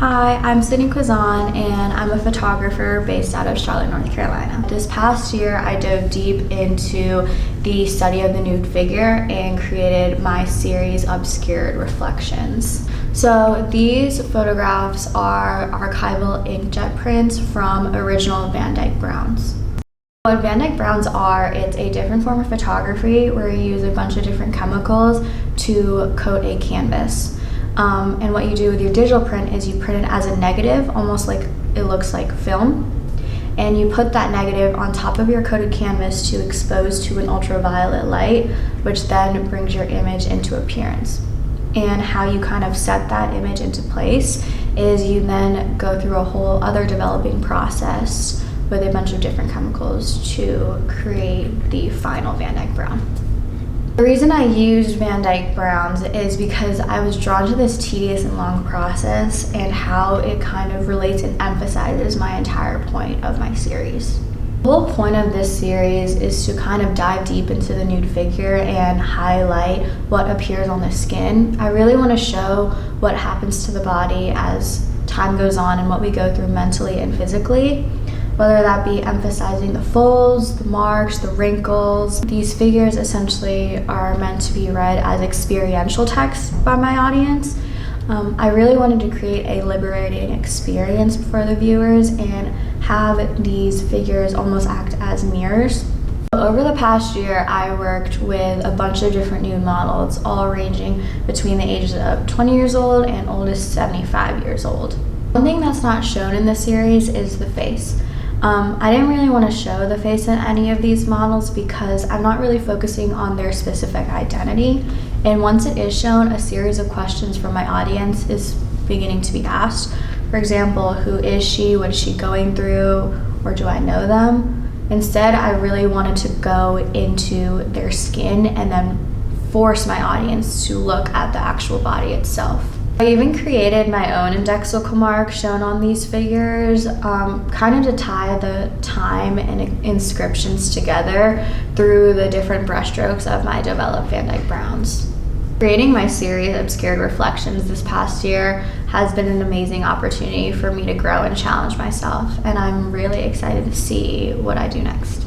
Hi, I'm Sydney Quizon and I'm a photographer based out of Charlotte, North Carolina. This past year, I dove deep into the study of the nude figure and created my series Obscured Reflections. So these photographs are archival inkjet prints from original Van Dyke Browns. What Van Dyke Browns are, it's a different form of photography where you use a bunch of different chemicals to coat a canvas. And what you do with your digital print is you print it as a negative, almost like it looks like film, and you put that negative on top of your coated canvas to expose to an ultraviolet light, which then brings your image into appearance. And how you kind of set that image into place is you then go through a whole other developing process with a bunch of different chemicals to create the final Van Dyke Brown. The reason I used Van Dyke Browns is because I was drawn to this tedious and long process and how it kind of relates and emphasizes my entire point of my series. The whole point of this series is to kind of dive deep into the nude figure and highlight what appears on the skin. I really want to show what happens to the body as time goes on and what we go through mentally and physically. Whether that be emphasizing the folds, the marks, the wrinkles. These figures essentially are meant to be read as experiential text by my audience. I really wanted to create a liberating experience for the viewers and have these figures almost act as mirrors. Over the past year, I worked with a bunch of different nude models, all ranging between the ages of 20 years old and oldest 75 years old. One thing that's not shown in the series is the face. I didn't really want to show the face in any of these models because I'm not really focusing on their specific identity. And once it is shown, a series of questions from my audience is beginning to be asked. For example, who is she? What is she going through? Or do I know them? Instead, I really wanted to go into their skin and then force my audience to look at the actual body itself. I even created my own indexical mark shown on these figures, kind of to tie the time and inscriptions together through the different brushstrokes of my developed Van Dyke Browns. Creating my series Obscured Reflections this past year has been an amazing opportunity for me to grow and challenge myself, and I'm really excited to see what I do next.